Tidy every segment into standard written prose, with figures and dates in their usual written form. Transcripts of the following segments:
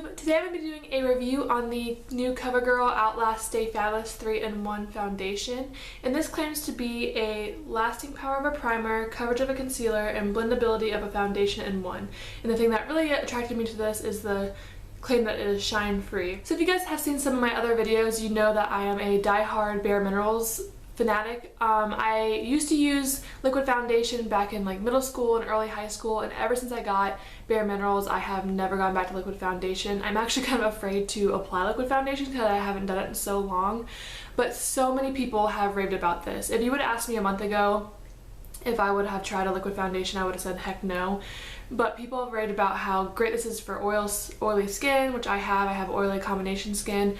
YouTube. Today I'm going to be doing a review on the new Covergirl Outlast Stay Fabulous 3-in-1 foundation. And this claims to be a lasting power of a primer, coverage of a concealer, and blendability of a foundation in one. And the thing that really attracted me to this is the claim that it is shine free. So if you guys have seen some of my other videos, you know that I am a die-hard Bare Minerals fanatic. I used to use liquid foundation back in like middle school and early high school, and ever since I got Bare Minerals I have never gone back to liquid foundation. I'm actually kind of afraid to apply liquid foundation because I haven't done it in so long, but so many people have raved about this. If you would have asked me a month ago if I would have tried a liquid foundation, I would have said heck no. But people have raved about how great this is for oily skin, which I have oily combination skin.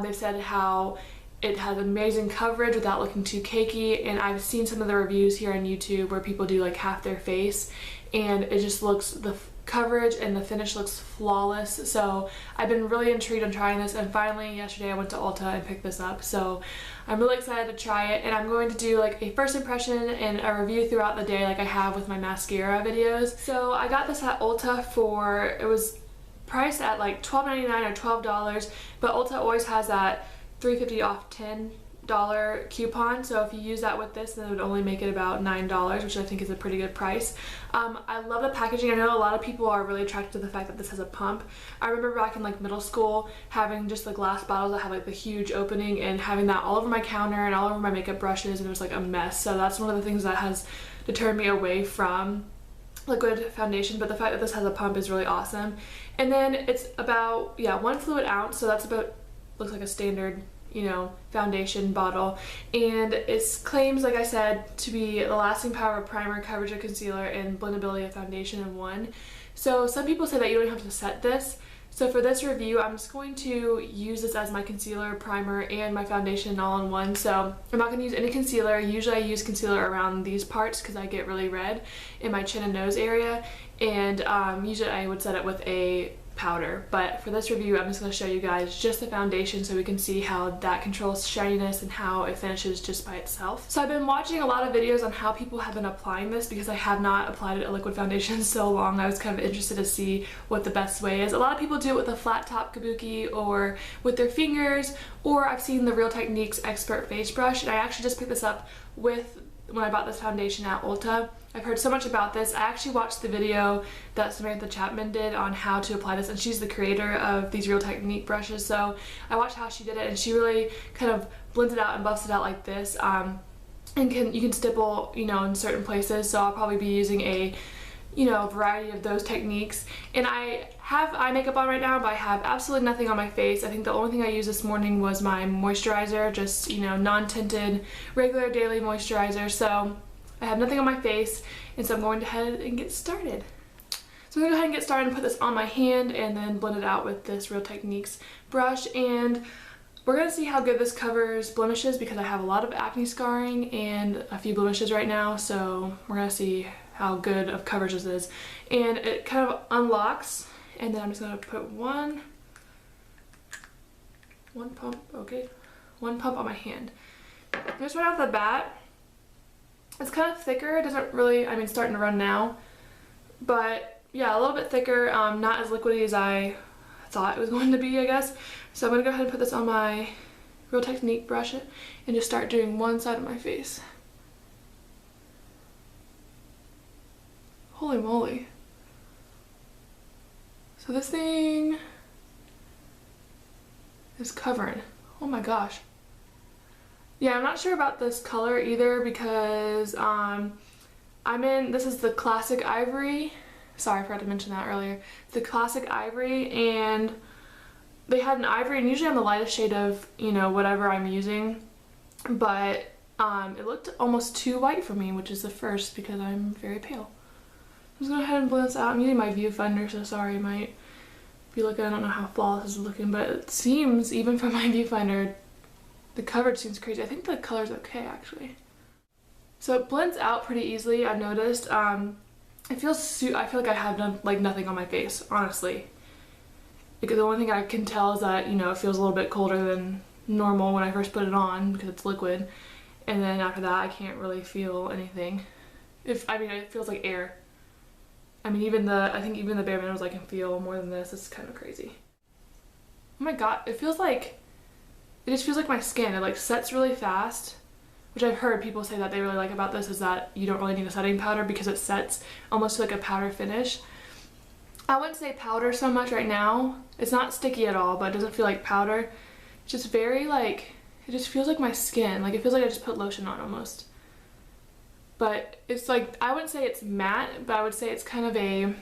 They've said how it has amazing coverage without looking too cakey, and I've seen some of the reviews here on YouTube where people do like half their face and it just looks, the coverage and the finish looks flawless. So I've been really intrigued on trying this, and finally yesterday I went to Ulta and picked this up. So I'm really excited to try it, and I'm going to do like a first impression and a review throughout the day like I have with my mascara videos. So I got this at Ulta for, it was priced at like $12.99 or $12, but Ulta always has that $3.50 off $10 coupon, so if you use that with this then it would only make it about $9, which I think is a pretty good price. I love the packaging. I know a lot of people are really attracted to the fact that this has a pump. I remember back in like middle school having just the glass bottles that have like the huge opening and having that all over my counter and all over my makeup brushes, and it was like a mess. So that's one of the things that has deterred me away from liquid foundation, but the fact that this has a pump is really awesome. And then it's about, yeah, 1 fluid ounce, so that's about, looks like a standard, you know, foundation bottle, and it claims, like I said, to be the lasting power of primer, coverage of concealer, and blendability of foundation in one. So some people say that you don't have to set this. So for this review I'm just going to use this as my concealer, primer, and my foundation all in one. So I'm not going to use any concealer. Usually I use concealer around these parts because I get really red in my chin and nose area, and usually I would set it with a powder, but for this review I'm just going to show you guys just the foundation so we can see how that controls shininess and how it finishes just by itself. So I've been watching a lot of videos on how people have been applying this because I have not applied a liquid foundation in so long. I was kind of interested to see what the best way is. A lot of people do it with a flat top kabuki or with their fingers, or I've seen the Real Techniques Expert Face Brush, and I actually just picked this up with when I bought this foundation at Ulta. I've heard so much about this. I actually watched the video that Samantha Chapman did on how to apply this, and she's the creator of these Real Technique brushes, so I watched how she did it, and she really kind of blends it out and buffs it out like this, and you can stipple, you know, in certain places. So I'll probably be using a, you know, variety of those techniques. And I have eye makeup on right now, but I have absolutely nothing on my face. I think the only thing I used this morning was my moisturizer, just, you know, non-tinted regular daily moisturizer. So I have nothing on my face, and so I'm going to head and get started. So I'm going to go ahead and get started and put this on my hand and then blend it out with this Real Techniques brush. And we're going to see how good this covers blemishes because I have a lot of acne scarring and a few blemishes right now. So we're going to see how good of coverage this is. And it kind of unlocks, and then I'm just going to put one pump on my hand. Just right off the bat, it's kind of thicker. It doesn't really, I mean, it's starting to run now, but yeah, a little bit thicker, not as liquidy as I thought it was going to be, I guess. So I'm going to go ahead and put this on my Real Technique brush and just start doing one side of my face. Holy moly. So this thing is covering. Oh my gosh. Yeah, I'm not sure about this color either because this is the Classic Ivory. Sorry, I forgot to mention that earlier. The Classic Ivory, and they had an ivory, and usually I'm the lightest shade of, you know, whatever I'm using, but it looked almost too white for me, which is the first because I'm very pale. I'm just going to go ahead and blend this out. I'm using my viewfinder, so sorry, I might be looking, I don't know how flawless this is looking, but it seems, even from my viewfinder, the coverage seems crazy. I think the color's okay actually. So it blends out pretty easily, I've noticed. I feel like I have done like nothing on my face, honestly. Because the only thing I can tell is that, you know, it feels a little bit colder than normal when I first put it on because it's liquid. And then after that I can't really feel anything. I mean, it feels like air. I mean, I think even the Bare Minerals I can feel more than this. It's kind of crazy. oh my god, it just feels like my skin. It like sets really fast, which I've heard people say that they really like about this is that you don't really need a setting powder because it sets almost like a powder finish. I wouldn't say powder so much right now. It's not sticky at all, but it doesn't feel like powder. It's just very like, it just feels like my skin. Like it feels like I just put lotion on almost. But it's like, I wouldn't say it's matte, but I would say it's kind of a,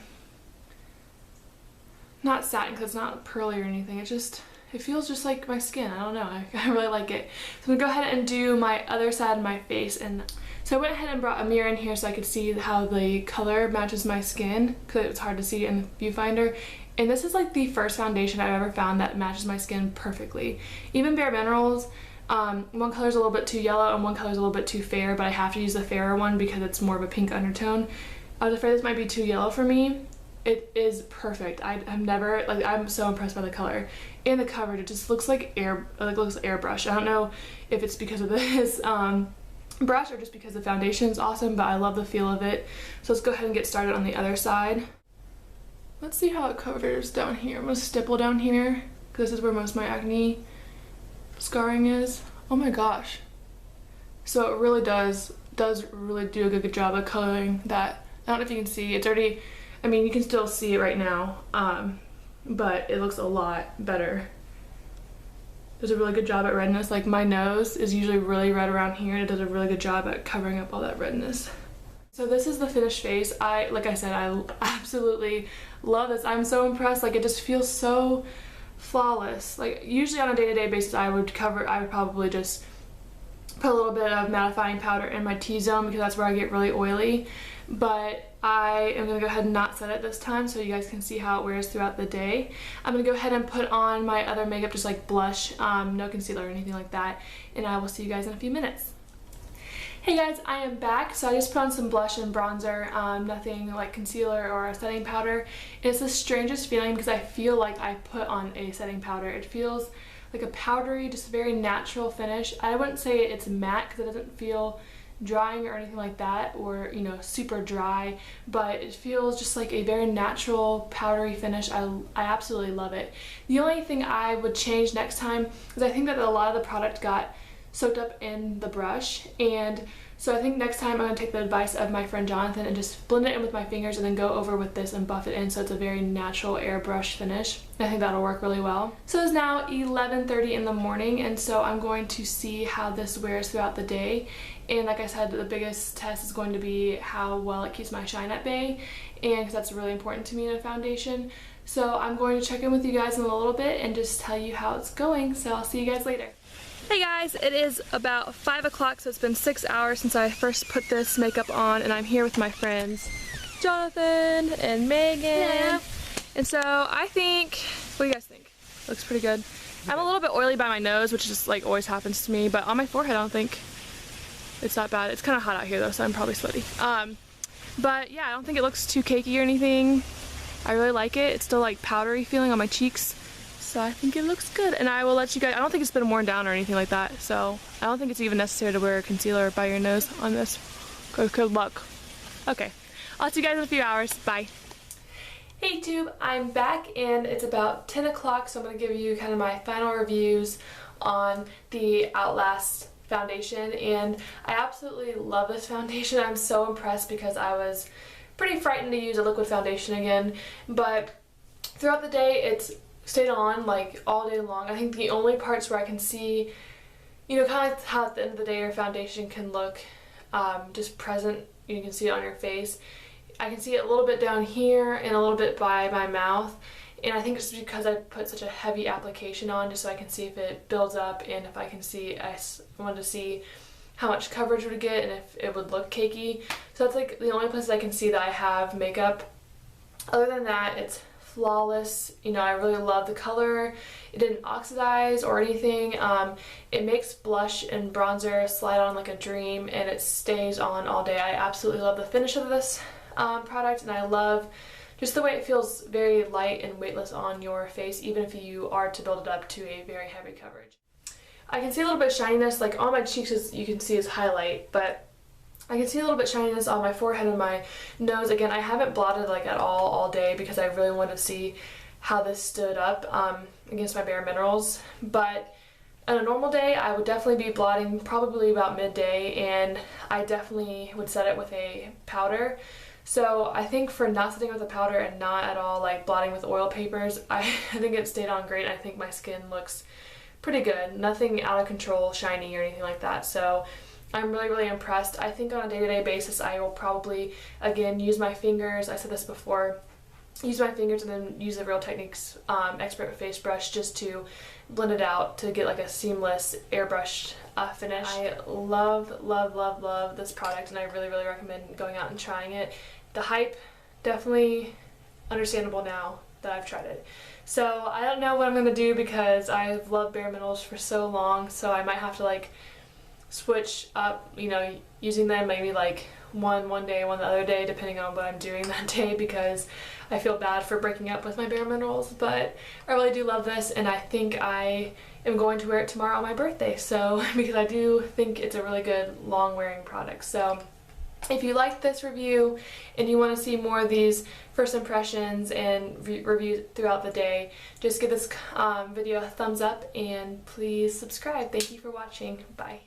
not satin because it's not pearly or anything. It feels just like my skin. I don't know. I really like it. So I'm gonna go ahead and do my other side of my face. And so I went ahead and brought a mirror in here so I could see how the color matches my skin because it's hard to see in the viewfinder. And this is like the first foundation I've ever found that matches my skin perfectly. Even Bare Minerals, one color is a little bit too yellow and one color is a little bit too fair, but I have to use the fairer one because it's more of a pink undertone. I was afraid this might be too yellow for me. It is perfect. I'm so impressed by the color and the coverage. It just looks like looks airbrush. I don't know if it's because of this brush or just because the foundation is awesome, but I love the feel of it. So let's go ahead and get started on the other side. Let's see how it covers down here. I'm gonna stipple down here because this is where most of my acne scarring is. Oh my gosh. So it really does really do a good job of coloring that. I don't know if you can see. It's already, I mean, you can still see it right now, but it looks a lot better. Does a really good job at redness. Like my nose is usually really red around here, and it does a really good job at covering up all that redness. So this is the finished face. Like I said, I absolutely love this. I'm so impressed. Like it just feels so flawless. Like usually on a day-to-day basis I would probably just put a little bit of mattifying powder in my T-zone because that's where I get really oily. But I am gonna go ahead and not set it this time so you guys can see how it wears throughout the day. I'm gonna go ahead and put on my other makeup, just like blush, no concealer or anything like that, and I will see you guys in a few minutes. Hey guys, I am back. So I just put on some blush and bronzer, nothing like concealer or a setting powder. It's the strangest feeling because I feel like I put on a setting powder. It feels like a powdery, just very natural finish. I wouldn't say it's matte because it doesn't feel drying or anything like that, or you know, super dry, but it feels just like a very natural powdery finish. I absolutely love it. The only thing I would change next time is I think that a lot of the product got soaked up in the brush, and so I think next time I'm going to take the advice of my friend Jonathan and just blend it in with my fingers and then go over with this and buff it in so it's a very natural airbrush finish. I think that'll work really well. So it's now 11:30 in the morning, and so I'm going to see how this wears throughout the day. And like I said, the biggest test is going to be how well it keeps my shine at bay, and because that's really important to me in a foundation. So I'm going to check in with you guys in a little bit and just tell you how it's going. So I'll see you guys later. Hey guys, it is about 5 o'clock, so it's been 6 hours since I first put this makeup on, and I'm here with my friends Jonathan and Megan. Yeah. And so I think, what do you guys think? Looks pretty good. I'm a little bit oily by my nose, which just like always happens to me, but on my forehead I don't think it's that bad. It's kind of hot out here though, so I'm probably sweaty. But yeah, I don't think it looks too cakey or anything. I really like it. It's still like powdery feeling on my cheeks. So I think it looks good, and I will let you guys, I don't think it's been worn down or anything like that, so I don't think it's even necessary to wear concealer by your nose on this. Good luck. Okay, I'll see you guys in a few hours. Bye. Hey Tube, I'm back and it's about 10 o'clock, so I'm going to give you kind of my final reviews on the Outlast foundation, and I absolutely love this foundation. I'm so impressed because I was pretty frightened to use a liquid foundation again, but throughout the day it's stayed on like all day long. I think the only parts where I can see, you know, kind of like how at the end of the day your foundation can look just present, you can see it on your face. I can see it a little bit down here and a little bit by my mouth, and I think it's because I put such a heavy application on just so I can see if it builds up, and if I can see, I wanted to see how much coverage it would get and if it would look cakey. So that's like the only places I can see that I have makeup. Other than that, it's flawless. You know, I really love the color. It didn't oxidize or anything. It makes blush and bronzer slide on like a dream, and it stays on all day. I absolutely love the finish of this product, and I love just the way it feels very light and weightless on your face, even if you are to build it up to a very heavy coverage. I can see a little bit of shininess, like on my cheeks, as you can see, is highlight, but I can see a little bit shininess on my forehead and my nose. Again, I haven't blotted like at all day because I really wanted to see how this stood up. against my Bare Minerals, but on a normal day I would definitely be blotting probably about midday, and I definitely would set it with a powder. So I think for not setting with a powder and not at all like blotting with oil papers, I think it stayed on great. I think my skin looks pretty good. Nothing out of control, shiny or anything like that. So I'm really impressed. I think on a day-to-day basis I will probably, again, use my fingers. I said this before. Use my fingers and then use the Real Techniques Expert Face Brush just to blend it out to get like a seamless airbrushed finish. I love this product, and I really recommend going out and trying it. The hype, definitely understandable now that I've tried it. So I don't know what I'm going to do because I've loved Bare Minerals for so long, so I might have to like switch up, you know, using them maybe like one day, one the other day, depending on what I'm doing that day, because I feel bad for breaking up with my Bare Minerals. But I really do love this, and I think I am going to wear it tomorrow on my birthday, so because I do think it's a really good long wearing product. So if you liked this review and you want to see more of these first impressions and reviews throughout the day, just give this video a thumbs up and please subscribe. Thank you for watching. Bye.